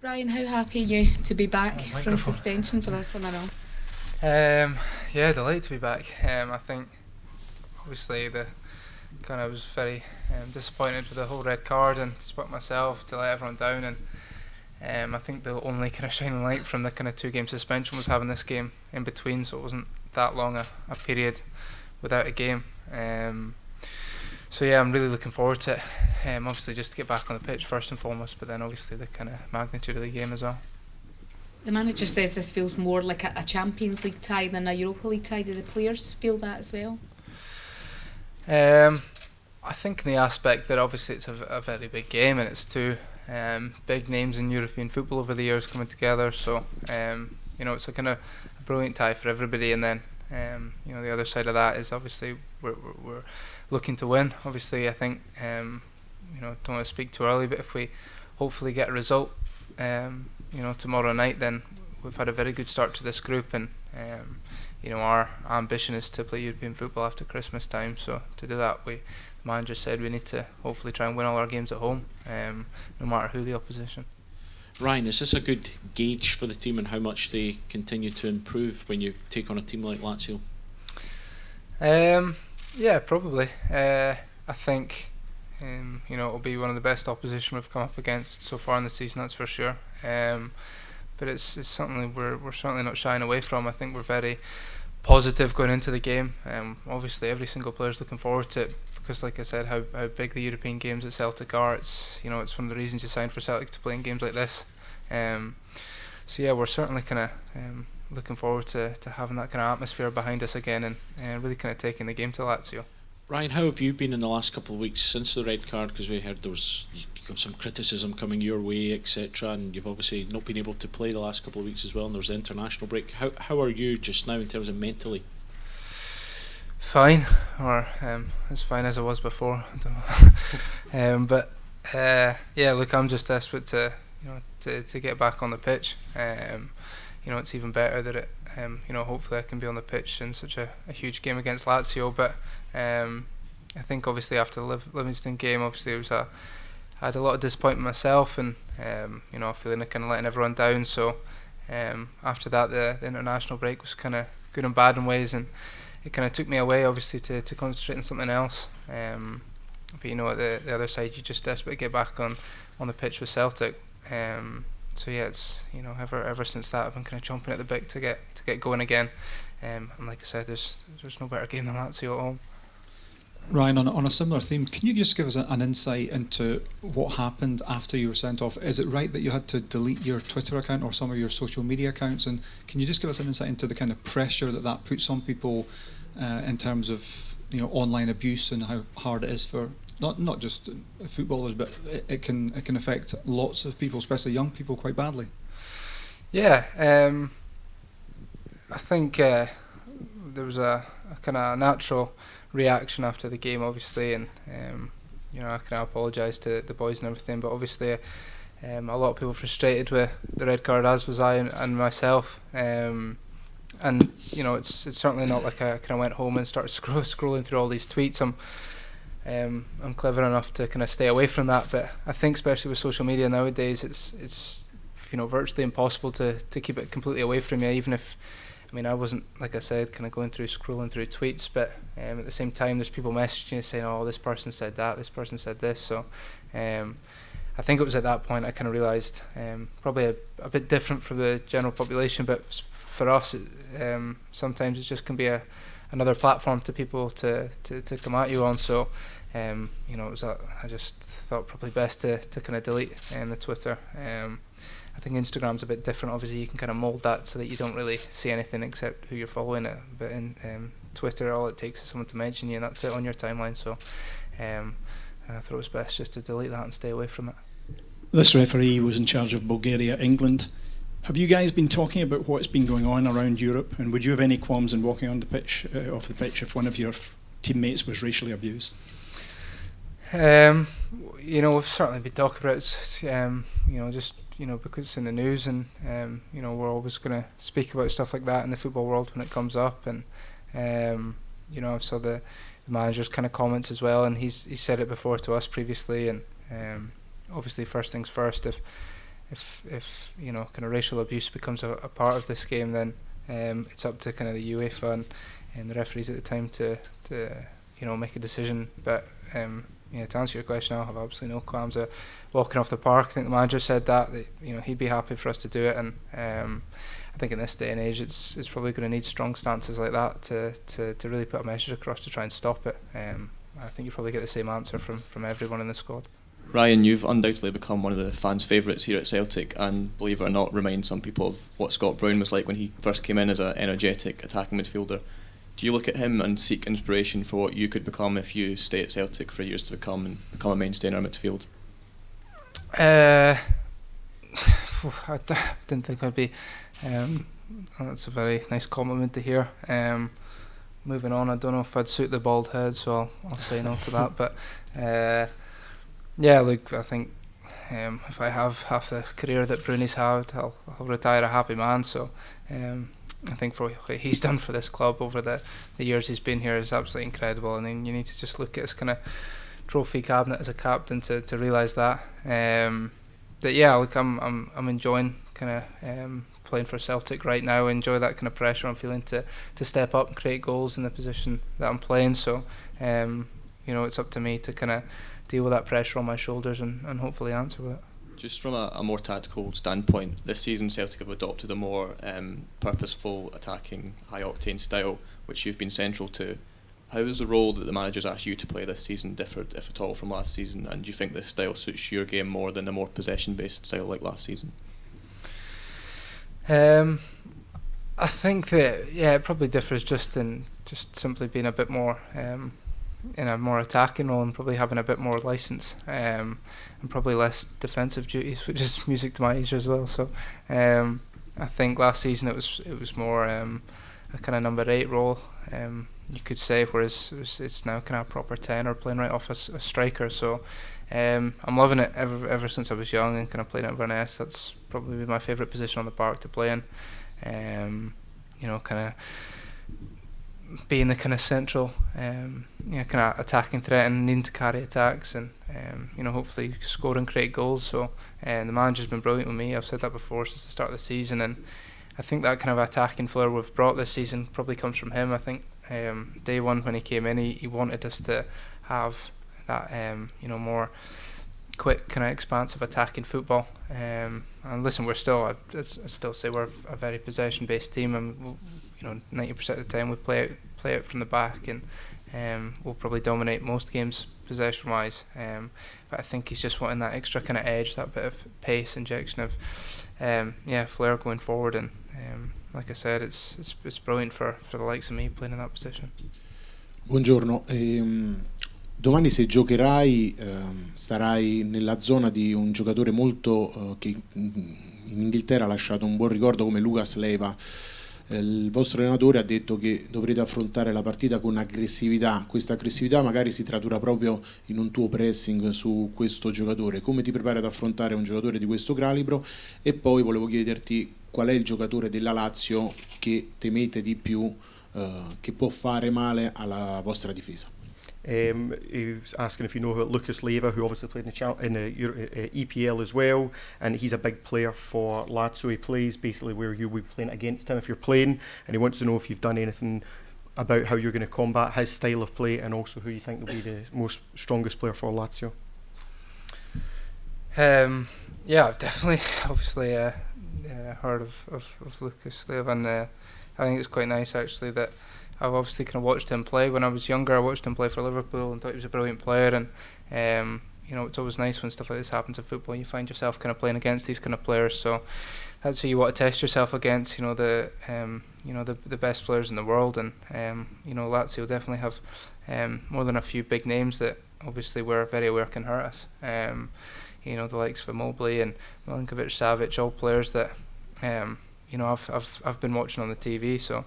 Brian, how happy are you to be back from suspension for this one? I know. Yeah, delighted to be back. I think obviously the kind of was very disappointed with the whole red card and split myself to let everyone down. And I think the only kind of shining light from the kind of 2 game suspension was having this game in between, so it wasn't that long a period without a game. So yeah, I'm really looking forward to it. Obviously just to get back on the pitch first and foremost, but then obviously the kind of magnitude of the game as well. The manager says this feels more like a Champions League tie than a Europa League tie. Do the players feel that as well? I think in the aspect that obviously it's a very big game and it's 2 big names in European football over the years coming together, so it's a kind of a brilliant tie for everybody. And then the other side of that is obviously we're looking to win. Obviously I think don't want to speak too early, but if we hopefully get a result tomorrow night, then we've had a very good start to this group, and our ambition is to play European football after Christmas time. So to do that, the manager said we need to hopefully try and win all our games at home, no matter who the opposition. Ryan, is this a good gauge for the team and how much they continue to improve when you take on a team like Lazio? Yeah, probably. I think it'll be one of the best opposition we've come up against so far in the season, that's for sure. But it's something we're certainly not shying away from. I think we're very positive going into the game. Obviously every single player's looking forward to it because, like I said, how big the European games at Celtic are. It's it's one of the reasons you signed for Celtic, to play in games like this. So yeah, we're certainly kind of looking forward to having that kind of atmosphere behind us again, and really kind of taking the game to Lazio. Ryan, how have you been in the last couple of weeks since the red card? Because we heard you got some criticism coming your way, etc., and you've obviously not been able to play the last couple of weeks as well, and there's the international break. How are you just now in terms of mentally? Fine, or as fine as I was before. I don't know. But yeah, look, I'm just desperate to get back on the pitch. It's even better that it hopefully I can be on the pitch in such a huge game against Lazio. But I think obviously after the Livingston game, obviously I had a lot of disappointment myself, and feeling kind of letting everyone down. So after that, the international break was kind of good and bad in ways, and it kind of took me away obviously to concentrate on something else. But at the other side, you just desperate to get back on the pitch with Celtic. So yeah, it's ever since that I've been kind of chomping at the bit to get going again. And like I said, there's no better game than Lazio at home. Ryan, on a similar theme, can you just give us an insight into what happened after you were sent off? Is it right that you had to delete your Twitter account or some of your social media accounts? And can you just give us an insight into the kind of pressure that puts on people in terms of online abuse, and how hard it is for not just footballers, but it can affect lots of people, especially young people, quite badly? Yeah, I think there was a kind of natural reaction after the game, obviously, and I can apologise to the boys and everything, but obviously a lot of people frustrated with the red card, as was I and myself. And it's certainly not like I kind of went home and started scrolling through all these tweets. I'm clever enough to kind of stay away from that, but I think especially with social media nowadays, it's virtually impossible to keep it completely away from you. Even if, I wasn't, like I said, kind of scrolling through tweets, but at the same time there's people messaging you saying, oh, this person said that, this person said this. So I think it was at that point I kind of realised, probably a bit different for the general population, but for us sometimes it just can be another platform to people to come at you on. So it was I just thought probably best to kind of delete the Twitter. I think Instagram's a bit different. Obviously you can kind of mould that so that you don't really see anything except who you're following it, but in Twitter all it takes is someone to mention you and that's it on your timeline. So I thought it was best just to delete that and stay away from it. This referee was in charge of Bulgaria, England. Have you guys been talking about what's been going on around Europe, and would you have any qualms in walking on the pitch, off the pitch, if one of your teammates was racially abused? We've certainly been talking about it, just because it's in the news, and we're always going to speak about stuff like that in the football world when it comes up. And I saw the manager's kind of comments as well, and he's said it before to us previously. And obviously, first things first, if if you know, kind of racial abuse becomes a part of this game, then it's up to kind of the UEFA and the referees at the time to you know, make a decision. But yeah, to answer your question, I'll have absolutely no qualms of walking off the park. I think the manager said that you know, he'd be happy for us to do it, and I think in this day and age it's probably going to need strong stances like that to really put a message across to try and stop it. I think you probably get the same answer from everyone in the squad. Ryan, you've undoubtedly become one of the fans' favourites here at Celtic, and believe it or not, remind some people of what Scott Brown was like when he first came in as an energetic attacking midfielder. Do you look at him and seek inspiration for what you could become if you stay at Celtic for years to become a mainstay in our midfield? I didn't think I'd be. That's a very nice compliment to hear. Moving on, I don't know if I'd suit the bald head, so I'll say no to that. But yeah, look, I think if I have half the career that Bruni's had, I'll retire a happy man. So I think for what he's done for this club over the years he's been here is absolutely incredible. And then you need to just look at his kind of trophy cabinet as a captain to realise that. But yeah, look, I'm enjoying kind of playing for Celtic right now. I enjoy that kind of pressure I'm feeling to step up and create goals in the position that I'm playing. So you know, it's up to me to kind of deal with that pressure on my shoulders and hopefully answer with it. Just from a more tactical standpoint, this season Celtic have adopted a more purposeful, attacking, high-octane style, which you've been central to. How has the role that the manager's asked you to play this season differed, if at all, from last season? And do you think this style suits your game more than a more possession-based style like last season? I think that, yeah, it probably differs just simply being a bit more in a more attacking role and probably having a bit more licence and probably less defensive duties, which is music to my ears as well. So I think last season it was more a kind of number 8 role, you could say, whereas it's now kind of a proper 10 or playing right off a striker. So I'm loving it ever since I was young and kind of playing at Inverness. That's probably been my favourite position on the park to play in. You know, kind of being the kind of central, you know, kind of attacking threat and needing to carry attacks and you know, hopefully score and create goals. So the manager's been brilliant with me. I've said that before since the start of the season, and I think that kind of attacking flair we've brought this season probably comes from him. I think day one when he came in, he wanted us to have that you know, more quick kind of expansive attacking football. And listen, we're still, I still say we're a very possession based team, and you know, 90% of the time we play out from the back, and we'll probably dominate most games possession wise. But I think he's just wanting that extra kind of edge, that bit of pace, injection of flair going forward, and like I said, it's brilliant for the likes of me playing in that position. Buongiorno. Domani se giocherai starai nella zona di un giocatore molto che in Inghilterra ha lasciato un buon ricordo come Lucas Leiva. Il vostro allenatore ha detto che dovrete affrontare la partita con aggressività. Questa aggressività magari si tradurrà proprio in un tuo pressing su questo giocatore. Come ti prepari ad affrontare un giocatore di questo calibro? E poi volevo chiederti qual è il giocatore della Lazio che temete di più, che può fare male alla vostra difesa. He was asking if you know about Lucas Leiva, who obviously played in the EPL as well, and he's a big player for Lazio. He plays basically where you would be playing against him if you're playing, and he wants to know if you've done anything about how you're going to combat his style of play, and also who you think will be the most strongest player for Lazio. Yeah, I've definitely obviously heard of Lucas Leiva, and I think it's quite nice actually that I've obviously kind of watched him play. When I was younger, I watched him play for Liverpool and thought he was a brilliant player, and you know, it's always nice when stuff like this happens in football. You find yourself kind of playing against these kind of players, so that's who you want to test yourself against. You know, the best players in the world, and you know, Lazio definitely have more than a few big names that obviously we're very aware can hurt us. You know, the likes of Mobley and Milinkovic, Savic, all players that you know, I've been watching on the TV. So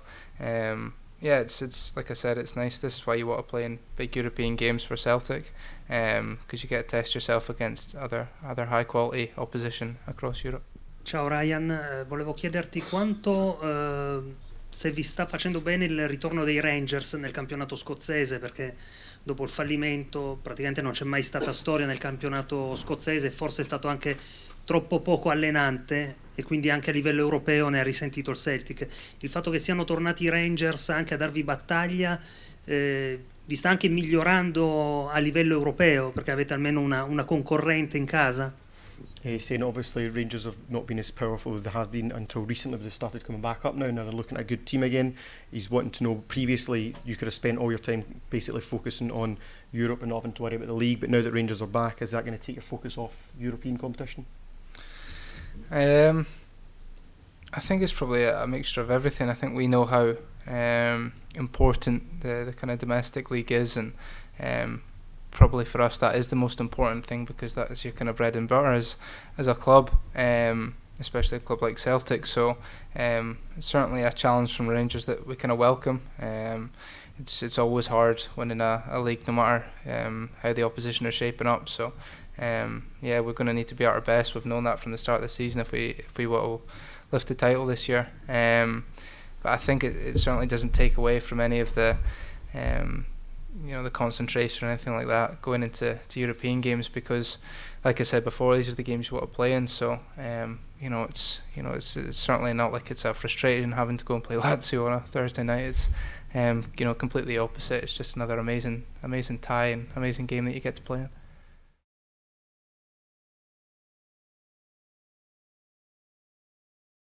yeah, it's like I said, it's nice. This is why you want to play in big European games for Celtic, because you get to test yourself against other high quality opposition across Europe. Ciao Ryan, volevo chiederti quanto se vi sta facendo bene il ritorno dei Rangers nel campionato scozzese, perché dopo il fallimento praticamente non c'è mai stata storia nel campionato scozzese, forse è stato anche troppo poco allenante e quindi anche a livello europeo ne ha risentito il Celtic. Il fatto che siano tornati i Rangers anche a darvi battaglia vi sta anche migliorando a livello europeo, perché avete almeno una concorrente in casa? Saying obviously Rangers have not been as powerful as they have been until recently, but they've started coming back up now and they're looking at a good team again. He's wanting to know, previously you could have spent all your time basically focusing on Europe and not having to worry about the league, but now that Rangers are back, is that going to take your focus off European competition? I think it's probably a mixture of everything. I think we know how important the kind of domestic league is, and probably for us that is the most important thing, because that is your kind of bread and butter as a club, especially a club like Celtic. So it's certainly a challenge from Rangers that we kind of welcome. It's always hard winning a league, no matter how the opposition are shaping up. So yeah, we're going to need to be at our best. We've known that from the start of the season if we will lift the title this year. But I think it certainly doesn't take away from any of the the concentration or anything like that going into European games, because like I said before, these are the games you want to play in. So it's certainly not like it's a frustration having to go and play Lazio on a Thursday night. It's completely opposite. It's just another amazing tie and amazing game that you get to play in.